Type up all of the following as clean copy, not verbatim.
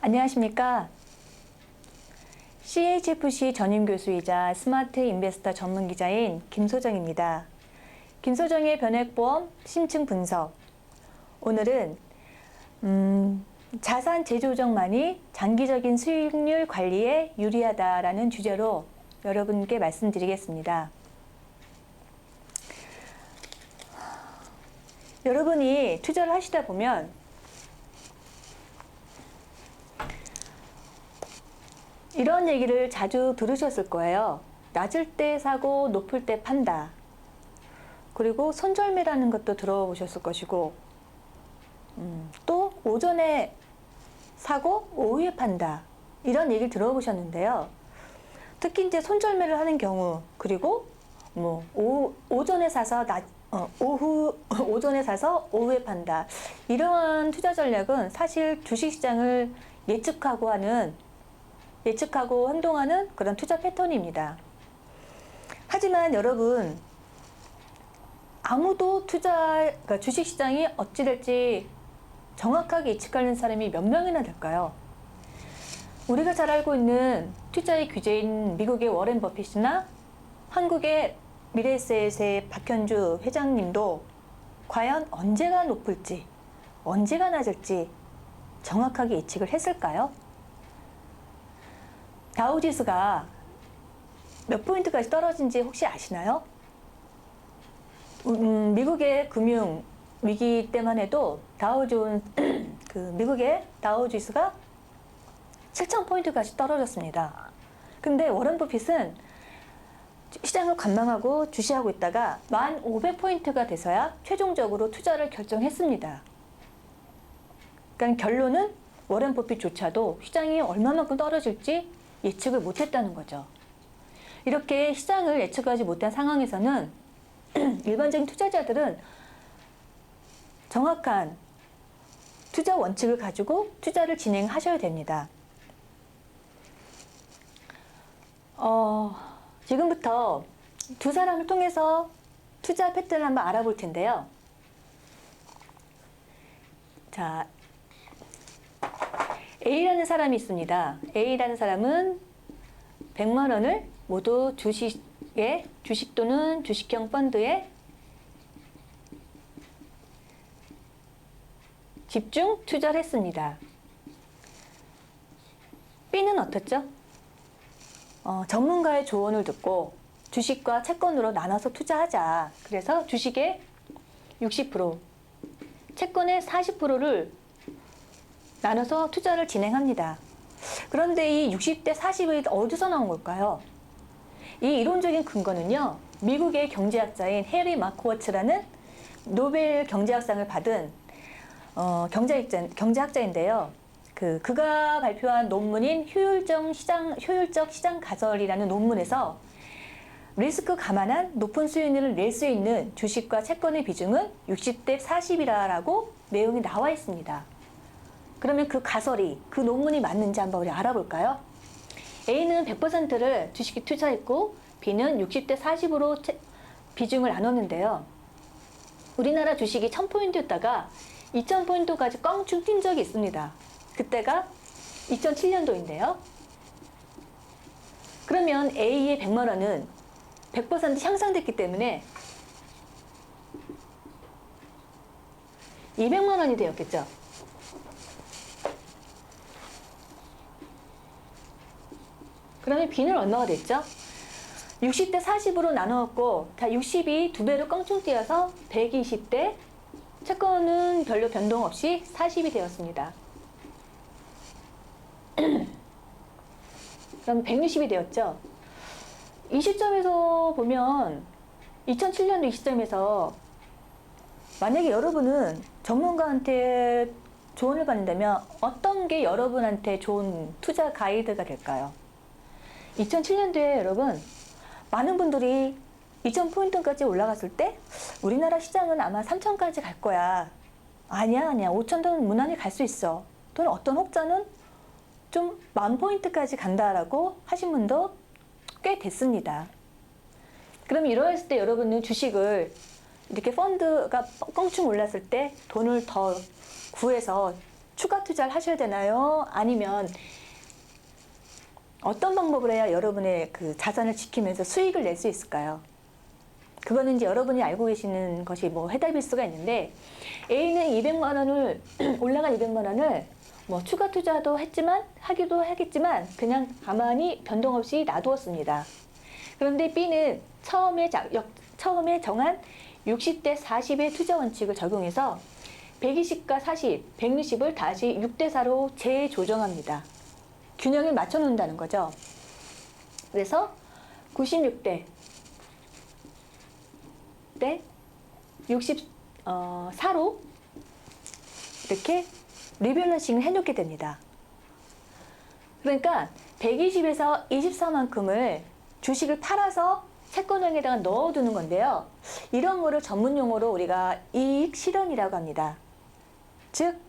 안녕하십니까. CHFC 전임교수이자 스마트 인베스터 전문기자인 김소정입니다. 김소정의 변액보험 심층 분석. 오늘은 자산 재조정만이 장기적인 수익률 관리에 유리하다라는 주제로 여러분께 말씀드리겠습니다. 여러분이 투자를 하시다 보면 이런 얘기를 자주 들으셨을 거예요. 낮을 때 사고 높을 때 판다. 그리고 손절매라는 것도 들어보셨을 것이고, 또 오전에 사고 오후에 판다. 이런 얘기를 들어보셨는데요. 특히 이제 손절매를 하는 경우, 그리고 오전에 사서 오전에 사서 오후에 판다. 이러한 투자 전략은 사실 주식시장을 예측하고 행동하는 그런 투자 패턴입니다. 하지만 여러분, 아무도 그러니까 주식시장이 어찌 될지 정확하게 예측하는 사람이 몇 명이나 될까요? 우리가 잘 알고 있는 투자의 귀재인 미국의 워렌 버핏이나 한국의 미래에셋의 박현주 회장님도 과연 언제가 높을지, 언제가 낮을지 정확하게 예측을 했을까요? 다우지수가 몇 포인트까지 떨어진지 혹시 아시나요? 미국의 금융 위기 때만 해도 미국의 다우지수가 7,000포인트까지 떨어졌습니다. 근데 워런 버핏은 시장을 관망하고 주시하고 있다가 1,500포인트가 돼서야 최종적으로 투자를 결정했습니다. 그러니까 결론은 워런 버핏조차도 시장이 얼마만큼 떨어질지 예측을 못했다는 거죠. 이렇게 시장을 예측하지 못한 상황에서는 일반적인 투자자들은 정확한 투자 원칙을 가지고 투자를 진행하셔야 됩니다. 지금부터 두 사람을 통해서 투자 패턴을 한번 알아볼 텐데요. 자, A라는 사람이 있습니다. A라는 사람은 100만 원을 모두 주식 또는 주식형 펀드에 집중 투자를 했습니다. B는 어떻죠? 전문가의 조언을 듣고 주식과 채권으로 나눠서 투자하자. 그래서 주식의 60%, 채권의 40%를 나눠서 투자를 진행합니다. 그런데 이 60대 40이 어디서 나온 걸까요? 이 이론적인 근거는요, 미국의 경제학자인 해리 마크워츠라는 노벨 경제학상을 받은 경제학자인데요. 그가 발표한 논문인 효율적 시장 가설이라는 논문에서 리스크 감안한 높은 수익률을 낼 수 있는 주식과 채권의 비중은 60대 40이라고 내용이 나와 있습니다. 그러면 그 논문이 맞는지 한번 우리 알아볼까요? A는 100%를 주식에 투자했고 B는 60대 40으로 비중을 나눴는데요. 우리나라 주식이 1000포인트였다가 2000포인트까지 껑충 뛴 적이 있습니다. 그때가 2007년도인데요. 그러면 A의 100만 원은 100% 향상됐기 때문에 200만 원이 되었겠죠. 그러면 B는 얼마가 됐죠? 60대 40으로 나누었고, 60이 2배로 껑충 뛰어서 120대, 채권은 별로 변동 없이 40이 되었습니다. 그럼 160이 되었죠? 이 시점에서 보면 2007년도 이 시점에서 만약에 여러분은 전문가한테 조언을 받는다면 어떤 게 여러분한테 좋은 투자 가이드가 될까요? 2007년도에 여러분, 많은 분들이 2000포인트까지 올라갔을 때 우리나라 시장은 아마 3000까지 갈 거야. 아니야. 5000도 무난히 갈 수 있어. 또는 어떤 혹자는 좀 10,000포인트까지 간다라고 하신 분도 꽤 됐습니다. 그럼 이러했을 때 여러분은 주식을 이렇게 펀드가 껑충 올랐을 때 돈을 더 구해서 추가 투자를 하셔야 되나요? 아니면 어떤 방법을 해야 여러분의 그 자산을 지키면서 수익을 낼 수 있을까요? 그거는 이제 여러분이 알고 계시는 것이 뭐 해답일 수가 있는데, A는 200만 원을 올라간 200만 원을 뭐 추가 투자도 했지만 하기도 하겠지만 그냥 가만히 변동 없이 놔두었습니다. 그런데 B는 처음에 정한 60대 40의 투자 원칙을 적용해서 120과 40, 160을 다시 6대 4로 재조정합니다. 균형을 맞춰 놓는다는 거죠. 그래서 96대 64로 이렇게 리밸런싱을 해놓게 됩니다. 그러니까 120에서 24만큼을 주식을 팔아서 채권형에다가 넣어두는 건데요. 이런 거를 전문 용어로 우리가 이익 실현이라고 합니다. 즉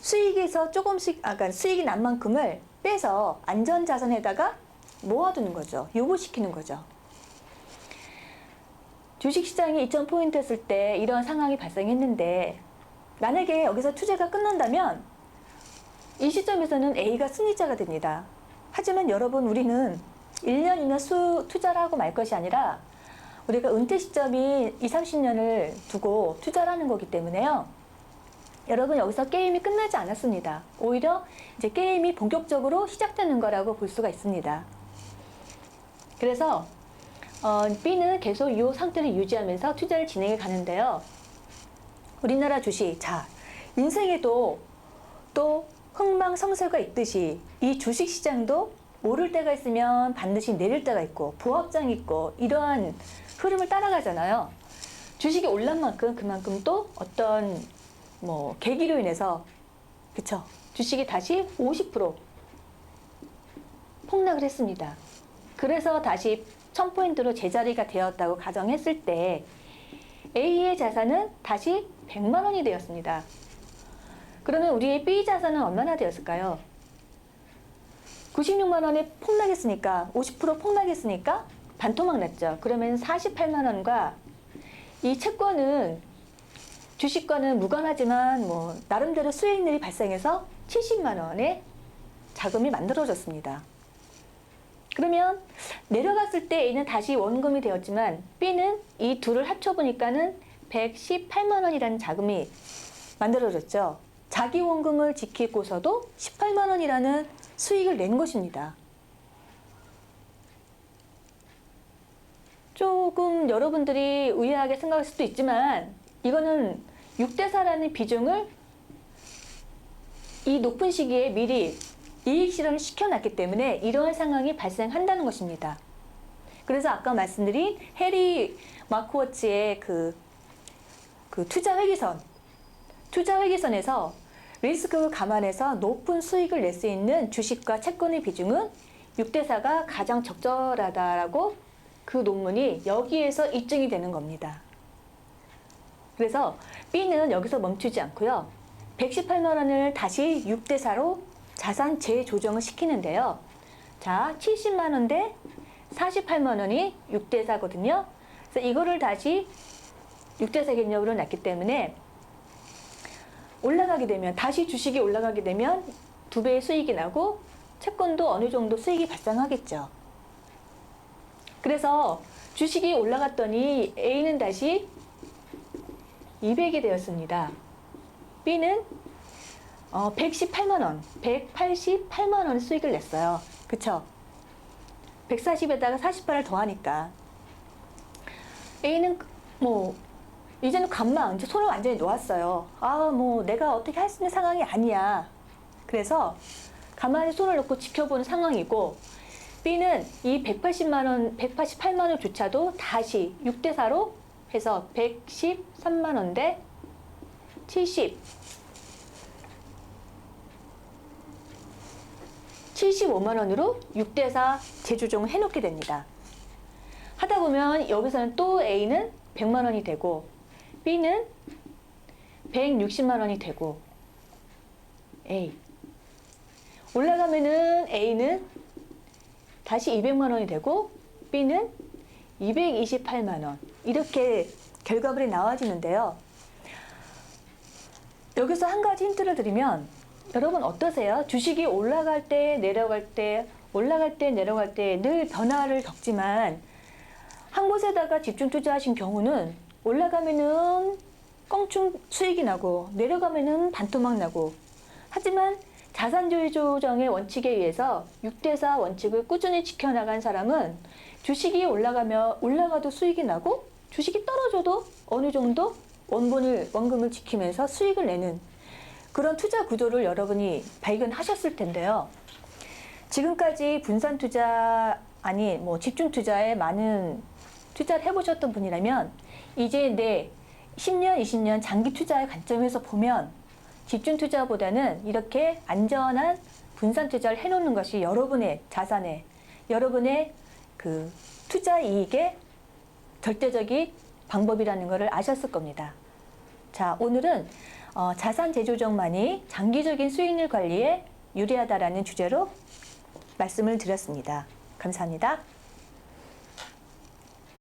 수익에서 조금씩, 그러니까 수익이 난 만큼을 빼서 안전자산에다가 모아두는 거죠. 유보시키는 거죠. 주식시장이 2000포인트였을 때 이런 상황이 발생했는데, 만약에 여기서 투자가 끝난다면 이 시점에서는 A가 승리자가 됩니다. 하지만 여러분, 우리는 1년, 2년 투자를 하고 말 것이 아니라 우리가 은퇴 시점이 20, 30년을 두고 투자를 하는 거기 때문에요. 여러분, 여기서 게임이 끝나지 않았습니다. 오히려 이제 게임이 본격적으로 시작되는 거라고 볼 수가 있습니다. 그래서 B는 계속 이 상태를 유지하면서 투자를 진행해 가는데요. 우리나라 주식, 자, 인생에도 또 흥망성쇠가 있듯이 이 주식시장도 오를 때가 있으면 반드시 내릴 때가 있고 부합장이 있고 이러한 흐름을 따라가잖아요. 주식이 올란 만큼 그만큼 또 어떤 뭐 계기로 인해서, 그쵸? 주식이 다시 50% 폭락을 했습니다. 그래서 다시 1000포인트로 제자리가 되었다고 가정했을 때 A의 자산은 다시 100만 원이 되었습니다. 그러면 우리의 B 자산은 얼마나 되었을까요? 96만 원에 폭락했으니까, 50% 폭락했으니까 반토막 났죠. 그러면 48만 원과 이 채권은, 주식과는 무관하지만 뭐 나름대로 수익률이 발생해서 70만 원의 자금이 만들어졌습니다. 그러면 내려갔을 때 A는 다시 원금이 되었지만 B는 이 둘을 합쳐보니까는 118만 원이라는 자금이 만들어졌죠. 자기 원금을 지키고서도 18만 원이라는 수익을 낸 것입니다. 조금 여러분들이 의아하게 생각할 수도 있지만 이거는 6대 4라는 비중을 이 높은 시기에 미리 이익 실현을 시켜놨기 때문에 이러한 상황이 발생한다는 것입니다. 그래서 아까 말씀드린 해리 마크워츠의 그 투자 회계선에서 리스크를 감안해서 높은 수익을 낼 수 있는 주식과 채권의 비중은 6대 4가 가장 적절하다라고 그 논문이 여기에서 입증이 되는 겁니다. 그래서 B는 여기서 멈추지 않고요. 118만 원을 다시 6대 4로 자산 재조정을 시키는데요. 자, 70만 원 대 48만 원이 6대 4거든요. 그래서 이거를 다시 6대 4 개념으로 놨기 때문에 올라가게 되면, 다시 주식이 올라가게 되면 2배의 수익이 나고 채권도 어느 정도 수익이 발생하겠죠. 그래서 주식이 올라갔더니 A는 다시 200이 되었습니다. B는 118만 원, 188만 원 수익을 냈어요. 그쵸? 140에다가 48을 더하니까 A는 뭐 이제는 관망, 이제 손을 완전히 놓았어요. 뭐 내가 어떻게 할 수 있는 상황이 아니야. 그래서 가만히 손을 놓고 지켜보는 상황이고, B는 이 180만 원, 188만 원조차도 다시 6대 4로 해서 113만 원 대 75만 원으로 6대 4 재조정을 해놓게 됩니다. 하다 보면 여기서는 또 A는 100만 원이 되고 B는 160만 원이 되고, A 올라가면은 A는 다시 200만 원이 되고 B는 228만 원, 이렇게 결과물이 나와지는데요. 여기서 한 가지 힌트를 드리면 여러분 어떠세요? 주식이 올라갈 때 내려갈 때 올라갈 때 내려갈 때 늘 변화를 겪지만 한 곳에다가 집중 투자하신 경우는 올라가면은 껑충 수익이 나고 내려가면은 반토막 나고 하지만 자산주의 조정의 원칙에 의해서 6대4 원칙을 꾸준히 지켜나간 사람은 주식이 올라가도 수익이 나고 주식이 떨어져도 어느 정도 원금을 지키면서 수익을 내는 그런 투자 구조를 여러분이 발견하셨을 텐데요. 지금까지 분산 투자 집중 투자에 많은 투자를 해보셨던 분이라면 이제 내 10년, 20년 장기 투자의 관점에서 보면 집중 투자보다는 이렇게 안전한 분산 투자를 해놓는 것이 여러분의 자산에, 여러분의 그 투자 이익의 절대적인 방법이라는 것을 아셨을 겁니다. 자, 오늘은 자산 재조정만이 장기적인 수익률 관리에 유리하다라는 주제로 말씀을 드렸습니다. 감사합니다.